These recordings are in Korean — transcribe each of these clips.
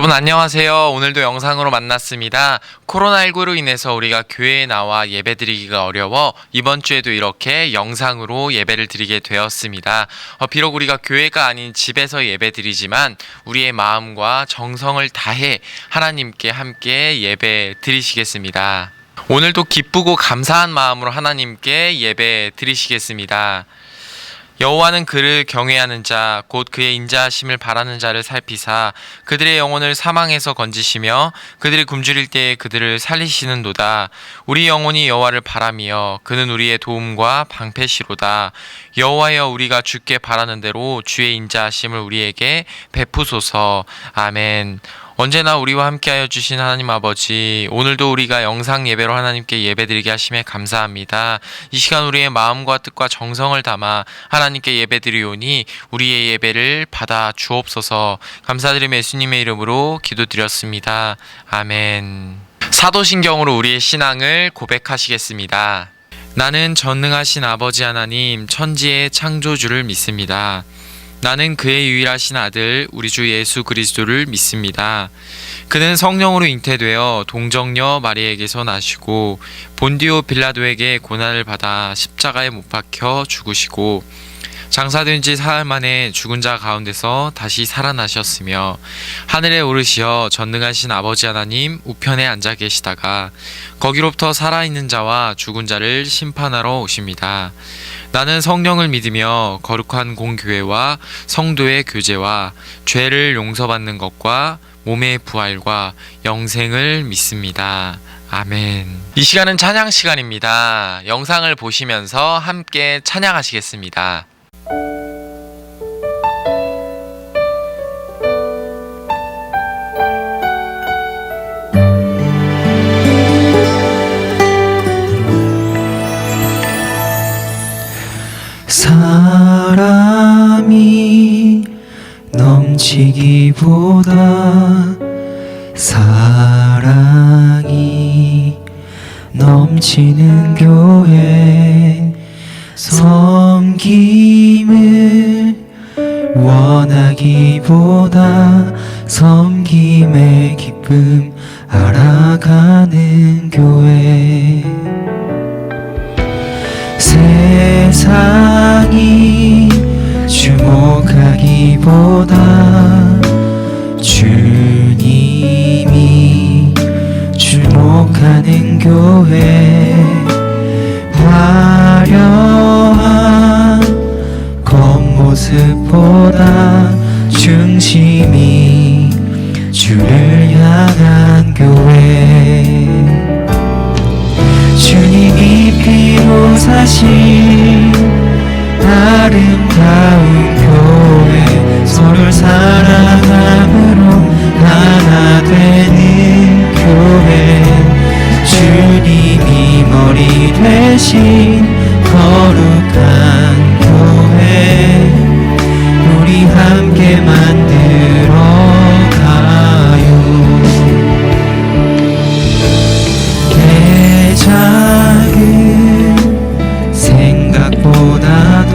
여러분 안녕하세요. 오늘도 영상으로 만났습니다. 코로나19로 인해서 우리가 교회에 나와 예배 드리기가 어려워 이번 주에도 이렇게 영상으로 예배를 드리게 되었습니다. 비록 우리가 교회가 아닌 집에서 예배 드리지만 우리의 마음과 정성을 다해 하나님께 함께 예배 드리시겠습니다. 오늘도 기쁘고 감사한 마음으로 하나님께 예배 드리시겠습니다. 여호와는 그를 경외하는 자 곧 그의 인자하심을 바라는 자를 살피사 그들의 영혼을 사망에서 건지시며 그들이 굶주릴 때에 그들을 살리시는도다. 우리 영혼이 여호와를 바라며 그는 우리의 도움과 방패시로다. 여호와여, 우리가 주께 바라는 대로 주의 인자하심을 우리에게 베푸소서. 아멘. 언제나 우리와 함께하여 주신 하나님 아버지, 오늘도 우리가 영상 예배로 하나님께 예배드리게 하심에 감사합니다. 이 시간 우리의 마음과 뜻과 정성을 담아 하나님께 예배드리오니 우리의 예배를 받아 주옵소서. 감사드리며 예수님의 이름으로 기도드렸습니다. 아멘. 사도신경으로 우리의 신앙을 고백하시겠습니다. 나는 전능하신 아버지 하나님, 천지의 창조주를 믿습니다. 나는 그의 유일하신 아들 우리 주 예수 그리스도를 믿습니다. 그는 성령으로 잉태되어 동정녀 마리에게서 나시고 본디오 빌라도에게 고난을 받아 십자가에 못 박혀 죽으시고 장사된 지 사흘 만에 죽은 자 가운데서 다시 살아나셨으며 하늘에 오르시어 전능하신 아버지 하나님 우편에 앉아 계시다가 거기로부터 살아있는 자와 죽은 자를 심판하러 오십니다. 나는 성령을 믿으며 거룩한 공교회와 성도의 교제와 죄를 용서받는 것과 몸의 부활과 영생을 믿습니다. 아멘. 이 시간은 찬양 시간입니다. 영상을 보시면서 함께 찬양하시겠습니다. 사람이 넘치기보다 사랑이 넘치는 교회, 섬김을 원하기보다 섬김의 기쁨 알아가는 교회, 세상이 주목하기보다 주님이 주목하는 교회, 화려한 겉모습보다 중심이 주를 향한 교회, 주님이 피로 사신 아름다운 교회, 서로를 사랑함으로 하나 되는 교회, 주님이 머리 되신 거룩한 교회, 우리 함께 만들어 가요. 작은 생각보다도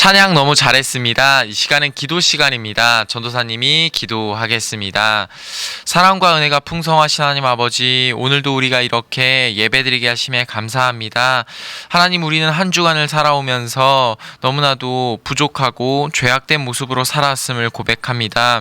찬양 너무 잘했습니다. 이 시간은 기도 시간입니다. 전도사님이 기도하겠습니다. 사랑과 은혜가 풍성하신 하나님 아버지, 오늘도 우리가 이렇게 예배드리게 하심에 감사합니다. 하나님, 우리는 한 주간을 살아오면서 너무나도 부족하고 죄악된 모습으로 살아왔음을 고백합니다.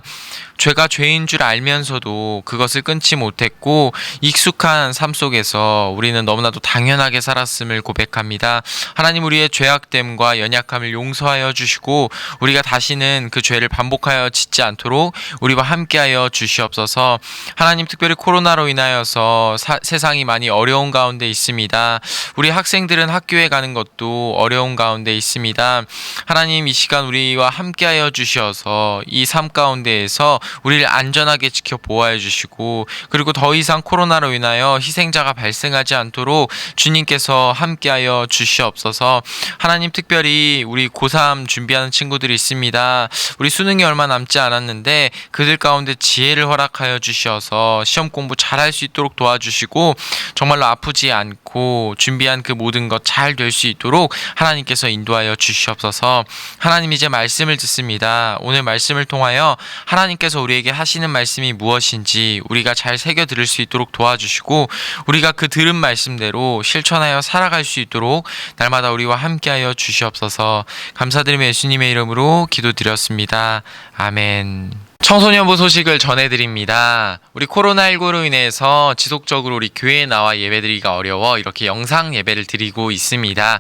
죄가 죄인 줄 알면서도 그것을 끊지 못했고 익숙한 삶 속에서 우리는 너무나도 당연하게 살았음을 고백합니다. 하나님, 우리의 죄악됨과 연약함을 용서하여 주시고 우리가 다시는 그 죄를 반복하여 짓지 않도록 우리와 함께하여 주시옵소서. 하나님, 특별히 코로나로 인하여서 세상이 많이 어려운 가운데 있습니다. 우리 학생들은 학교에 가는 것도 어려운 가운데 있습니다. 하나님, 이 시간 우리와 함께하여 주셔서 이 삶 가운데에서 우리를 안전하게 지켜 보호해 주시고, 그리고 더 이상 코로나로 인하여 희생자가 발생하지 않도록 주님께서 함께하여 주시옵소서. 하나님, 특별히 우리 고3 준비하는 친구들이 있습니다. 우리 수능이 얼마 남지 않았는데 그들 가운데 지혜를 허락하여 주셔서 시험 공부 잘할 수 있도록 도와주시고, 정말로 아프지 않고 준비한 그 모든 것 잘 될 수 있도록 하나님께서 인도하여 주시옵소서. 하나님, 이제 말씀을 듣습니다. 오늘 말씀을 통하여 하나님께서 우리에게 하시는 말씀이 무엇인지 우리가 잘 새겨 들을 수 있도록 도와주시고, 우리가 그 들은 말씀대로 실천하여 살아갈 수 있도록 날마다 우리와 함께하여 주시옵소서. 감사드리며 예수님의 이름으로 기도드렸습니다. 아멘. 청소년부 소식을 전해드립니다. 우리 코로나19로 인해서 지속적으로 우리 교회에 나와 예배드리기가 어려워 이렇게 영상 예배를 드리고 있습니다.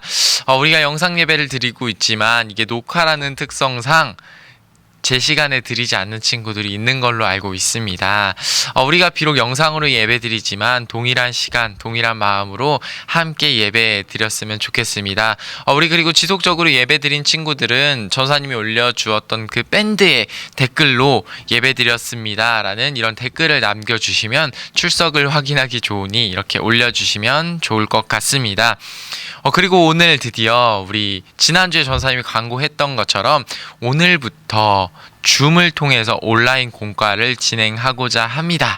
우리가 영상 예배를 드리고 있지만 이게 녹화라는 특성상 제 시간에 드리지 않는 친구들이 있는 걸로 알고 있습니다. 우리가 비록 영상으로 예배 드리지만 동일한 시간, 동일한 마음으로 함께 예배 드렸으면 좋겠습니다. 우리 그리고 지속적으로 예배 드린 친구들은 전사님이 올려주었던 그 밴드의 댓글로 예배 드렸습니다 라는 이런 댓글을 남겨주시면 출석을 확인하기 좋으니 이렇게 올려주시면 좋을 것 같습니다. 그리고 오늘 드디어 우리 지난주에 전사님이 광고했던 것처럼 오늘부터 줌을 통해서 온라인 공과를 진행하고자 합니다.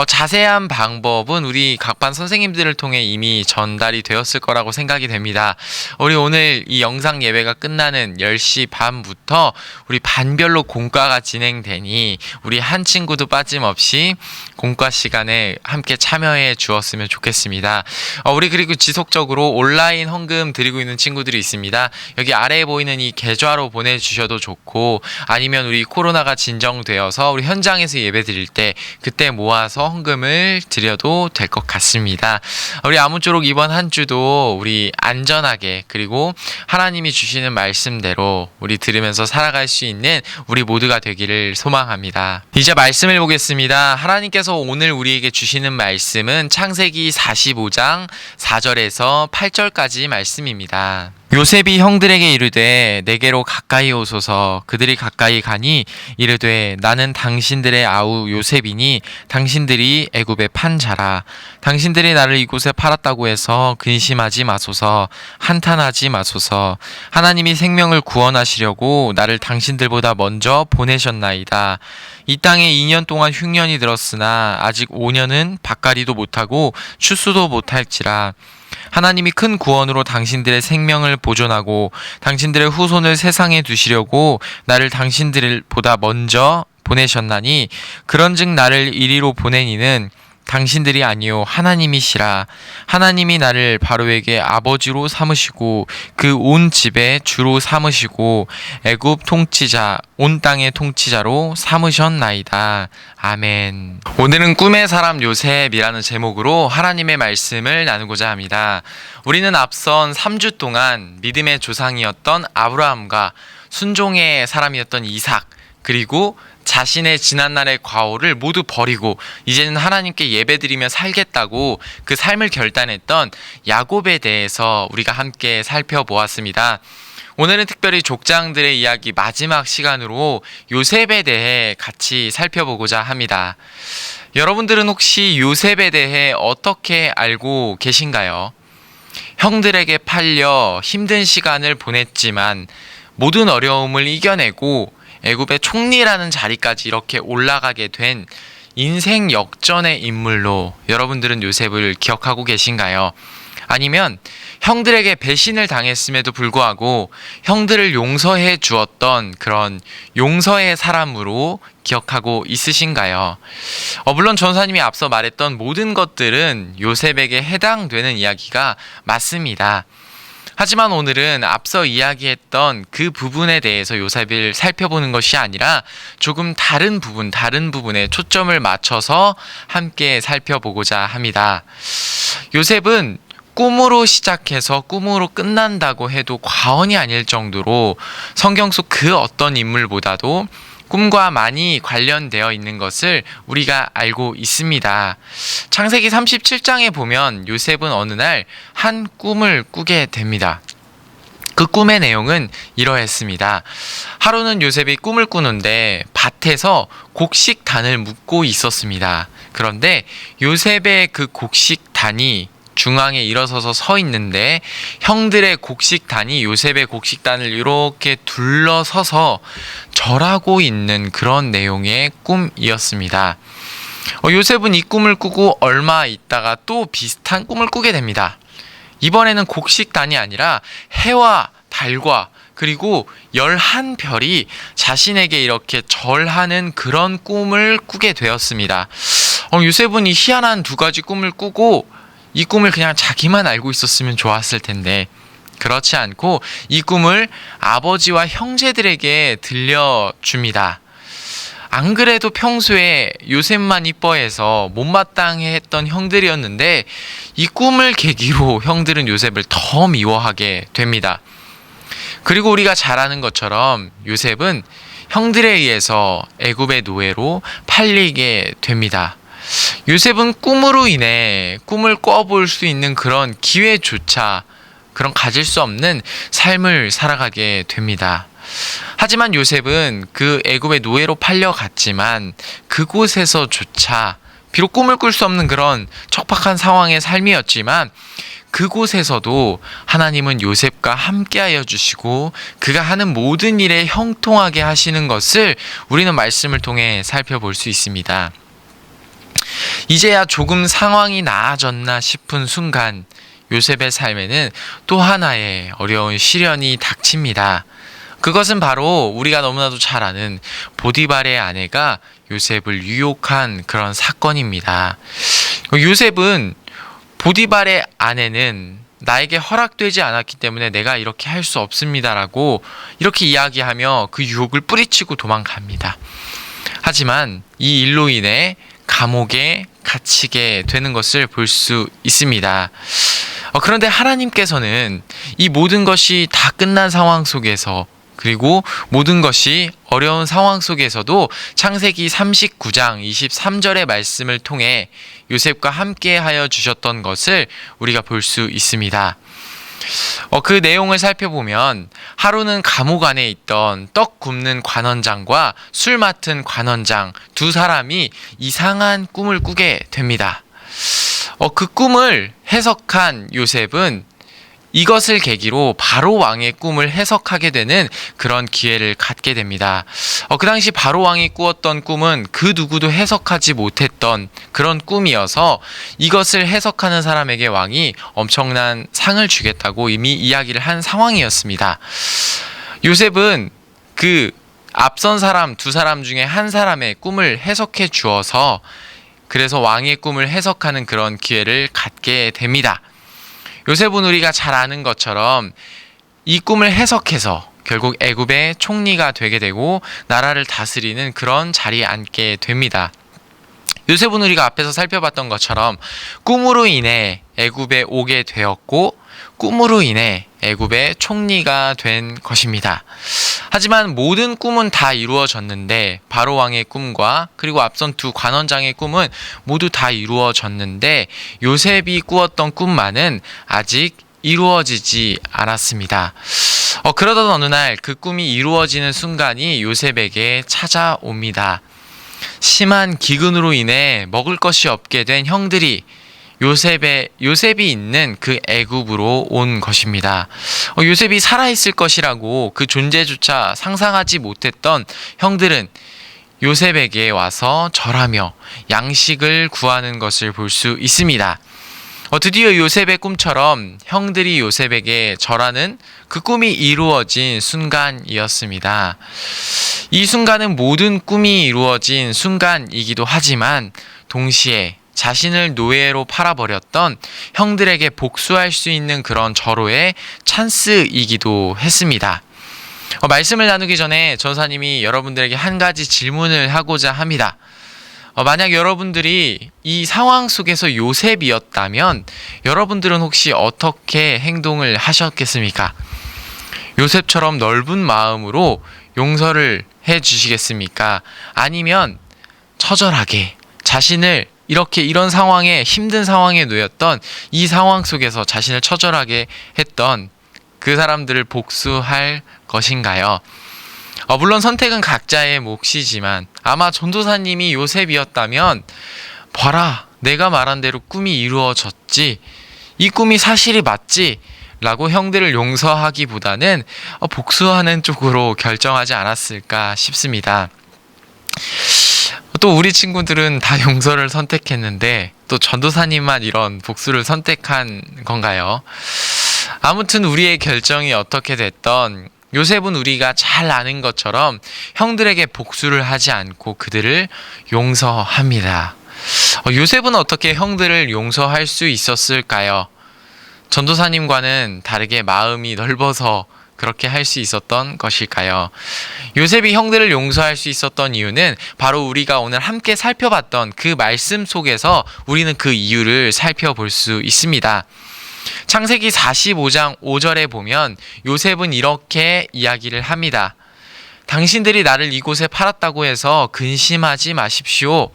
자세한 방법은 우리 각반 선생님들을 통해 이미 전달이 되었을 거라고 생각이 됩니다. 우리 오늘 이 영상 예배가 끝나는 10시 반부터 우리 반별로 공과가 진행되니 우리 한 친구도 빠짐없이 공과 시간에 함께 참여해 주었으면 좋겠습니다. 우리 그리고 지속적으로 온라인 헌금 드리고 있는 친구들이 있습니다. 여기 아래에 보이는 이 계좌로 보내주셔도 좋고, 아니면 우리 코로나가 진정되어서 우리 현장에서 예배 드릴 때 그때 모아서 헌금을 드려도 될 것 같습니다. 우리 아무쪼록 이번 한 주도 우리 안전하게, 그리고 하나님이 주시는 말씀대로 우리 들으면서 살아갈 수 있는 우리 모두가 되기를 소망합니다. 이제 말씀을 보겠습니다. 하나님께서 오늘 우리에게 주시는 말씀은 창세기 45장 4절에서 8절까지 말씀입니다. 요셉이 형들에게 이르되 내게로 가까이 오소서. 그들이 가까이 가니 이르되 나는 당신들의 아우 요셉이니 당신들이 애굽에 판 자라. 당신들이 나를 이곳에 팔았다고 해서 근심하지 마소서. 한탄하지 마소서. 하나님이 생명을 구원하시려고 나를 당신들보다 먼저 보내셨나이다. 이 땅에 2년 동안 흉년이 들었으나 아직 5년은 밭갈이도 못하고 추수도 못할지라. 하나님이 큰 구원으로 당신들의 생명을 보존하고 당신들의 후손을 세상에 두시려고 나를 당신들보다 먼저 보내셨나니, 그런즉 나를 이리로 보내니는 당신들이 아니요 하나님이시라. 하나님이 나를 바로에게 아버지로 삼으시고 그 온 집의 주로 삼으시고 애굽 통치자, 온 땅의 통치자로 삼으셨나이다. 아멘. 오늘은 꿈의 사람 요셉이라는 제목으로 하나님의 말씀을 나누고자 합니다. 우리는 앞선 3주 동안 믿음의 조상이었던 아브라함과 순종의 사람이었던 이삭, 그리고 자신의 지난날의 과오를 모두 버리고 이제는 하나님께 예배드리며 살겠다고 그 삶을 결단했던 야곱에 대해서 우리가 함께 살펴보았습니다. 오늘은 특별히 족장들의 이야기 마지막 시간으로 요셉에 대해 같이 살펴보고자 합니다. 여러분들은 혹시 요셉에 대해 어떻게 알고 계신가요? 형들에게 팔려 힘든 시간을 보냈지만 모든 어려움을 이겨내고 애굽의 총리라는 자리까지 이렇게 올라가게 된 인생 역전의 인물로 여러분들은 요셉을 기억하고 계신가요? 아니면 형들에게 배신을 당했음에도 불구하고 형들을 용서해 주었던 그런 용서의 사람으로 기억하고 있으신가요? 물론 전사님이 앞서 말했던 모든 것들은 요셉에게 해당되는 이야기가 맞습니다. 하지만 오늘은 앞서 이야기했던 그 부분에 대해서 요셉을 살펴보는 것이 아니라 조금 다른 부분에 초점을 맞춰서 함께 살펴보고자 합니다. 요셉은 꿈으로 시작해서 꿈으로 끝난다고 해도 과언이 아닐 정도로 성경 속 그 어떤 인물보다도 꿈과 많이 관련되어 있는 것을 우리가 알고 있습니다. 창세기 37장에 보면 요셉은 어느 날 한 꿈을 꾸게 됩니다. 그 꿈의 내용은 이러했습니다. 하루는 요셉이 꿈을 꾸는데 밭에서 곡식단을 묶고 있었습니다. 그런데 요셉의 그 곡식단이 중앙에 일어서서 서 있는데 형들의 곡식단이 요셉의 곡식단을 이렇게 둘러서서 절하고 있는 그런 내용의 꿈이었습니다. 요셉은 이 꿈을 꾸고 얼마 있다가 또 비슷한 꿈을 꾸게 됩니다. 이번에는 곡식단이 아니라 해와 달과 그리고 11별이 자신에게 이렇게 절하는 그런 꿈을 꾸게 되었습니다. 요셉은 이 희한한 두 가지 꿈을 꾸고 이 꿈을 그냥 자기만 알고 있었으면 좋았을 텐데 그렇지 않고 이 꿈을 아버지와 형제들에게 들려줍니다. 안 그래도 평소에 요셉만 이뻐해서 못마땅해 했던 형들이었는데 이 꿈을 계기로 형들은 요셉을 더 미워하게 됩니다. 그리고 우리가 잘 아는 것처럼 요셉은 형들에 의해서 애굽의 노예로 팔리게 됩니다. 요셉은 꿈으로 인해 꿈을 꿔볼 수 있는 그런 기회조차 그런 가질 수 없는 삶을 살아가게 됩니다. 하지만 요셉은 그 애굽의 노예로 팔려갔지만 그곳에서조차 비록 꿈을 꿀 수 없는 그런 척박한 상황의 삶이었지만 그곳에서도 하나님은 요셉과 함께하여 주시고 그가 하는 모든 일에 형통하게 하시는 것을 우리는 말씀을 통해 살펴볼 수 있습니다. 이제야 조금 상황이 나아졌나 싶은 순간 요셉의 삶에는 또 하나의 어려운 시련이 닥칩니다. 그것은 바로 우리가 너무나도 잘 아는 보디발의 아내가 요셉을 유혹한 그런 사건입니다. 요셉은 보디발의 아내는 나에게 허락되지 않았기 때문에 내가 이렇게 할 수 없습니다라고 이렇게 이야기하며 그 유혹을 뿌리치고 도망갑니다. 하지만 이 일로 인해 감옥에 갇히게 되는 것을 볼 수 있습니다. 그런데 하나님께서는 이 모든 것이 다 끝난 상황 속에서 그리고 모든 것이 어려운 상황 속에서도 창세기 39장 23절의 말씀을 통해 요셉과 함께 하여 주셨던 것을 우리가 볼 수 있습니다. 그 내용을 살펴보면 하루는 감옥 안에 있던 떡 굽는 관원장과 술 맡은 관원장 두 사람이 이상한 꿈을 꾸게 됩니다. 그 꿈을 해석한 요셉은 이것을 계기로 바로 왕의 꿈을 해석하게 되는 그런 기회를 갖게 됩니다. 그 당시 바로 왕이 꾸었던 꿈은 그 누구도 해석하지 못했던 그런 꿈이어서 이것을 해석하는 사람에게 왕이 엄청난 상을 주겠다고 이미 이야기를 한 상황이었습니다. 요셉은 그 앞선 사람 두 사람 중에 한 사람의 꿈을 해석해 주어서 그래서 왕의 꿈을 해석하는 그런 기회를 갖게 됩니다. 요셉은 우리가 잘 아는 것처럼 이 꿈을 해석해서 결국 애굽의 총리가 되게 되고 나라를 다스리는 그런 자리에 앉게 됩니다. 요셉은 우리가 앞에서 살펴봤던 것처럼 꿈으로 인해 애굽에 오게 되었고 꿈으로 인해 애굽의 총리가 된 것입니다. 하지만 모든 꿈은 다 이루어졌는데 바로 왕의 꿈과 그리고 앞선 두 관원장의 꿈은 모두 다 이루어졌는데 요셉이 꾸었던 꿈만은 아직 이루어지지 않았습니다. 그러던 어느 날 그 꿈이 이루어지는 순간이 요셉에게 찾아옵니다. 심한 기근으로 인해 먹을 것이 없게 된 형들이 요셉이 있는 그 애굽으로 온 것입니다. 요셉이 살아있을 것이라고 그 존재조차 상상하지 못했던 형들은 요셉에게 와서 절하며 양식을 구하는 것을 볼 수 있습니다. 드디어 요셉의 꿈처럼 형들이 요셉에게 절하는 그 꿈이 이루어진 순간이었습니다. 이 순간은 모든 꿈이 이루어진 순간이기도 하지만 동시에 자신을 노예로 팔아버렸던 형들에게 복수할 수 있는 그런 절호의 찬스이기도 했습니다. 말씀을 나누기 전에 전사님이 여러분들에게 한 가지 질문을 하고자 합니다. 만약 여러분들이 이 상황 속에서 요셉이었다면 여러분들은 혹시 어떻게 행동을 하셨겠습니까? 요셉처럼 넓은 마음으로 용서를 해 주시겠습니까? 아니면 처절하게 자신을 이런 상황에, 힘든 상황에 놓였던 이 상황 속에서 자신을 처절하게 했던 그 사람들을 복수할 것인가요? 물론 선택은 각자의 몫이지만 아마 전도사님이 요셉이었다면 봐라, 내가 말한 대로 꿈이 이루어졌지, 이 꿈이 사실이 맞지 라고 형들을 용서하기보다는 복수하는 쪽으로 결정하지 않았을까 싶습니다. 또 우리 친구들은 다 용서를 선택했는데 또 전도사님만 이런 복수를 선택한 건가요? 아무튼 우리의 결정이 어떻게 됐던 요셉은 우리가 잘 아는 것처럼 형들에게 복수를 하지 않고 그들을 용서합니다. 요셉은 어떻게 형들을 용서할 수 있었을까요? 전도사님과는 다르게 마음이 넓어서 그렇게 할 수 있었던 것일까요? 요셉이 형들을 용서할 수 있었던 이유는 바로 우리가 오늘 함께 살펴봤던 그 말씀 속에서 우리는 그 이유를 살펴볼 수 있습니다. 창세기 45장 5절에 보면 요셉은 이렇게 이야기를 합니다. 당신들이 나를 이곳에 팔았다고 해서 근심하지 마십시오.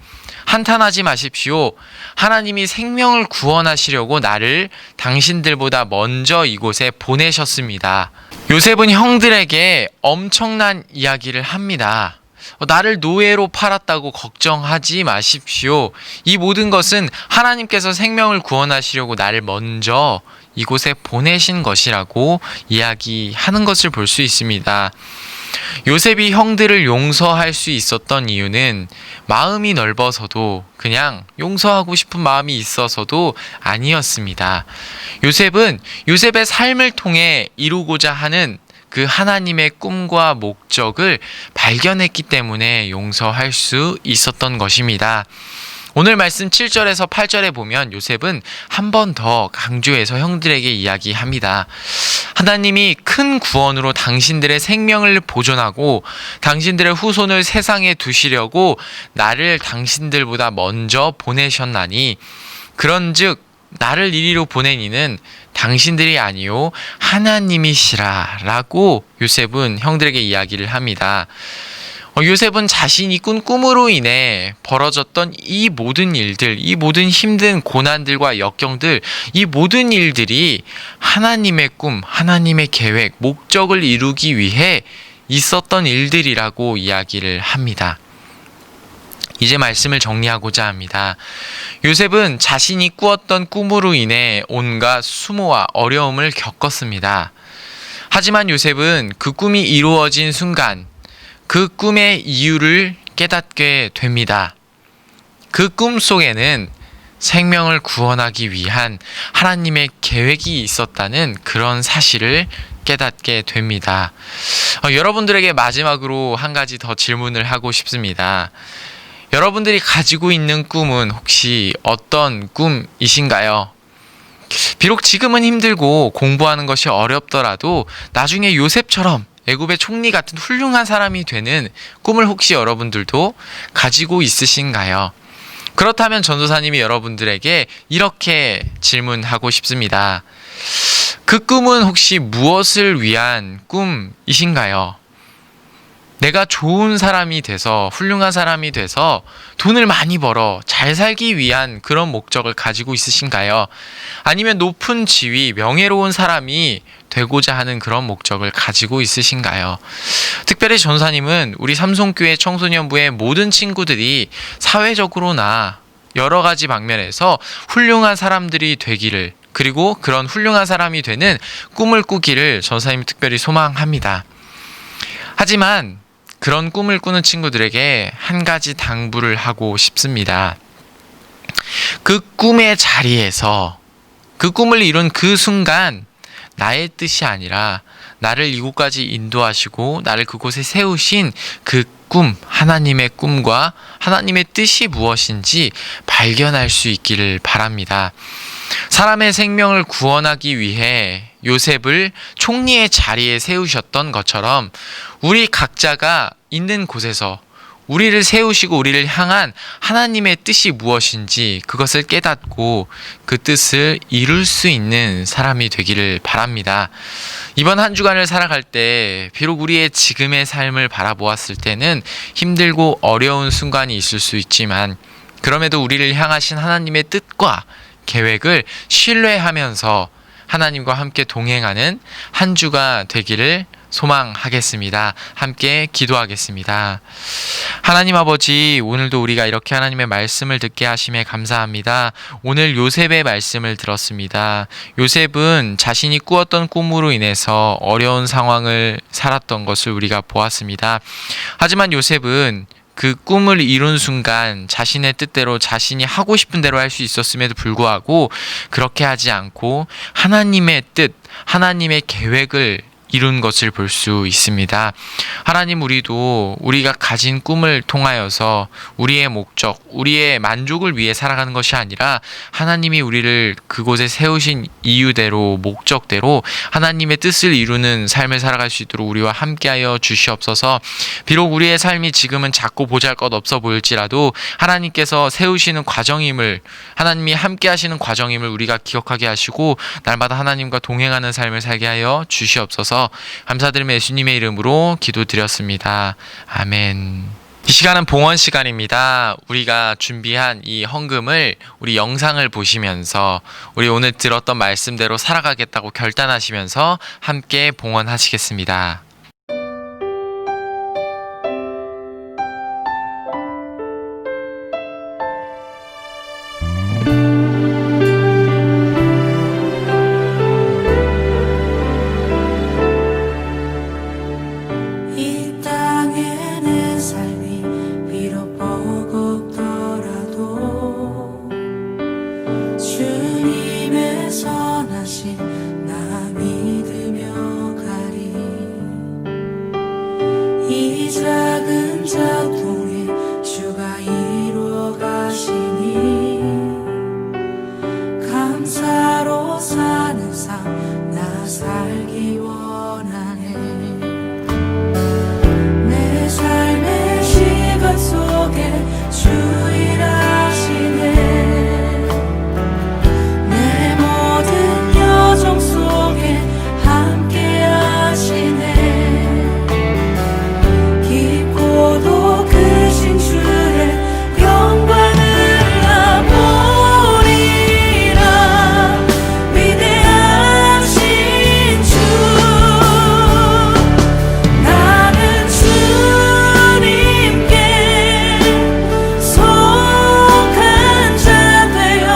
한탄하지 마십시오. 하나님이 생명을 구원하시려고 나를 당신들보다 먼저 이곳에 보내셨습니다. 요셉은 형들에게 엄청난 이야기를 합니다. 나를 노예로 팔았다고 걱정하지 마십시오. 이 모든 것은 하나님께서 생명을 구원하시려고 나를 먼저 이곳에 보내신 것이라고 이야기하는 것을 볼 수 있습니다. 요셉이 형들을 용서할 수 있었던 이유는 마음이 넓어서도 그냥 용서하고 싶은 마음이 있어서도 아니었습니다. 요셉은 요셉의 삶을 통해 이루고자 하는 그 하나님의 꿈과 목적을 발견했기 때문에 용서할 수 있었던 것입니다. 오늘 말씀 7절에서 8절에 보면 요셉은 한 번 더 강조해서 형들에게 이야기합니다. 하나님이 큰 구원으로 당신들의 생명을 보존하고 당신들의 후손을 세상에 두시려고 나를 당신들보다 먼저 보내셨나니 그런즉 나를 이리로 보낸 이는 당신들이 아니요 하나님이시라 라고 요셉은 형들에게 이야기를 합니다. 요셉은 자신이 꾼 꿈으로 인해 벌어졌던 이 모든 일들, 이 모든 힘든 고난들과 역경들, 이 모든 일들이 하나님의 꿈, 하나님의 계획, 목적을 이루기 위해 있었던 일들이라고 이야기를 합니다. 이제 말씀을 정리하고자 합니다. 요셉은 자신이 꾸었던 꿈으로 인해 온갖 수모와 어려움을 겪었습니다. 하지만 요셉은 그 꿈이 이루어진 순간 그 꿈의 이유를 깨닫게 됩니다. 그 꿈 속에는 생명을 구원하기 위한 하나님의 계획이 있었다는 그런 사실을 깨닫게 됩니다. 여러분들에게 마지막으로 한 가지 더 질문을 하고 싶습니다. 여러분들이 가지고 있는 꿈은 혹시 어떤 꿈이신가요? 비록 지금은 힘들고 공부하는 것이 어렵더라도 나중에 요셉처럼 애굽의 총리 같은 훌륭한 사람이 되는 꿈을 혹시 여러분들도 가지고 있으신가요? 그렇다면 전도사님이 여러분들에게 이렇게 질문하고 싶습니다. 그 꿈은 혹시 무엇을 위한 꿈이신가요? 내가 좋은 사람이 돼서, 훌륭한 사람이 돼서 돈을 많이 벌어 잘 살기 위한 그런 목적을 가지고 있으신가요? 아니면 높은 지위, 명예로운 사람이 되고자 하는 그런 목적을 가지고 있으신가요? 특별히 전사님은 우리 삼성교회 청소년부의 모든 친구들이 사회적으로나 여러 가지 방면에서 훌륭한 사람들이 되기를, 그리고 그런 훌륭한 사람이 되는 꿈을 꾸기를 전사님이 특별히 소망합니다. 하지만 그런 꿈을 꾸는 친구들에게 한 가지 당부를 하고 싶습니다. 그 꿈의 자리에서 그 꿈을 이룬 그 순간 나의 뜻이 아니라 나를 이곳까지 인도하시고 나를 그곳에 세우신 그 꿈, 하나님의 꿈과 하나님의 뜻이 무엇인지 발견할 수 있기를 바랍니다. 사람의 생명을 구원하기 위해 요셉을 총리의 자리에 세우셨던 것처럼 우리 각자가 있는 곳에서 우리를 세우시고 우리를 향한 하나님의 뜻이 무엇인지 그것을 깨닫고 그 뜻을 이룰 수 있는 사람이 되기를 바랍니다. 이번 한 주간을 살아갈 때 비록 우리의 지금의 삶을 바라보았을 때는 힘들고 어려운 순간이 있을 수 있지만 그럼에도 우리를 향하신 하나님의 뜻과 계획을 신뢰하면서 하나님과 함께 동행하는 한 주가 되기를 소망하겠습니다. 함께 기도하겠습니다. 하나님 아버지, 오늘도 우리가 이렇게 하나님의 말씀을 듣게 하심에 감사합니다. 오늘 요셉의 말씀을 들었습니다. 요셉은 자신이 꾸었던 꿈으로 인해서 어려운 상황을 살았던 것을 우리가 보았습니다. 하지만 요셉은 그 꿈을 이룬 순간 자신의 뜻대로 자신이 하고 싶은 대로 할 수 있었음에도 불구하고 그렇게 하지 않고 하나님의 뜻, 하나님의 계획을 이룬 것을 볼 수 있습니다. 하나님, 우리도 우리가 가진 꿈을 통하여서 우리의 목적, 우리의 만족을 위해 살아가는 것이 아니라 하나님이 우리를 그곳에 세우신 이유대로, 목적대로 하나님의 뜻을 이루는 삶을 살아갈 수 있도록 우리와 함께하여 주시옵소서. 비록 우리의 삶이 지금은 작고 보잘것없어 보일지라도 하나님께서 세우시는 과정임을, 하나님이 함께하시는 과정임을 우리가 기억하게 하시고 날마다 하나님과 동행하는 삶을 살게 하여 주시옵소서. 감사드리며 예수님의 이름으로 기도드렸습니다. 아멘. 이 시간은 봉헌 시간입니다. 우리가 준비한 이 헌금을 우리 영상을 보시면서 우리 오늘 들었던 말씀대로 살아가겠다고 결단하시면서 함께 봉헌하시겠습니다. 이 작은 작동에 주가 이루어 가시니 감사로 사는 삶 나 살기 원하네. 내 삶의 시간 속에 주 일하시네. 내 모든 여정 속에 함께 하시네. 깊고도 크신 주의 영광을 나 보리라. 위대하신 주, 나는 주님께 속한 자 되어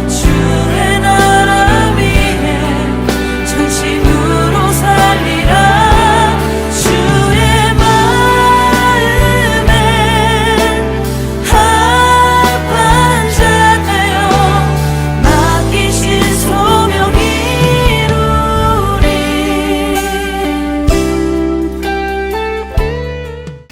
주의 나라 위에 전심으로 살리라. 주의 마음에 합한 자 되어 맡기신 소명 이루리.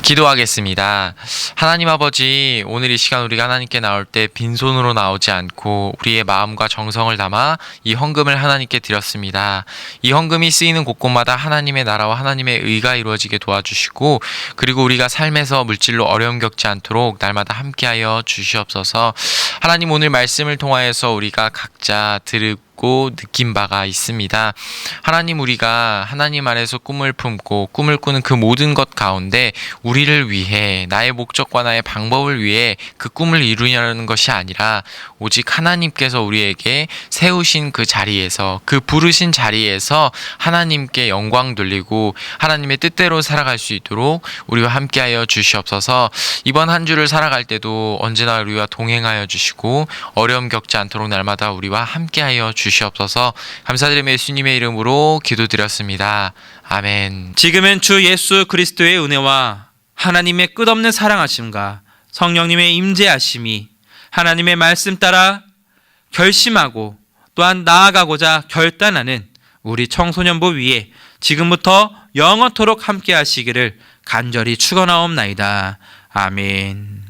기도하겠습니다. 하나님 아버지, 오늘 이 시간 우리가 하나님께 나올 때 빈손으로 나오지 않고 우리의 마음과 정성을 담아 이 헌금을 하나님께 드렸습니다. 이 헌금이 쓰이는 곳곳마다 하나님의 나라와 하나님의 의가 이루어지게 도와주시고, 그리고 우리가 삶에서 물질로 어려움 겪지 않도록 날마다 함께하여 주시옵소서. 하나님, 오늘 말씀을 통하여서 우리가 각자 듣고 느낀 바가 있습니다. 하나님, 우리가 하나님 안에서 꿈을 품고 꿈을 꾸는 그 모든 것 가운데 우리를 위해, 나의 목적과 나의 방법을 위해 그 꿈을 이루려는 것이 아니라 오직 하나님께서 우리에게 세우신 그 자리에서, 그 부르신 자리에서 하나님께 영광 돌리고 하나님의 뜻대로 살아갈 수 있도록 우리와 함께하여 주시옵소서. 이번 한 주를 살아갈 때도 언제나 우리와 동행하여 주시고 어려움 겪지 않도록 날마다 우리와 함께하여 주시옵소서. 감사드리며 예수님의 이름으로 기도드렸습니다. 아멘. 지금은 주 예수 그리스도의 은혜와 하나님의 끝없는 사랑하심과 성령님의 임재하심이 하나님의 말씀 따라 결심하고 또한 나아가고자 결단하는 우리 청소년부 위에 지금부터 영원토록 함께 하시기를 간절히 축원하옵나이다. 아멘.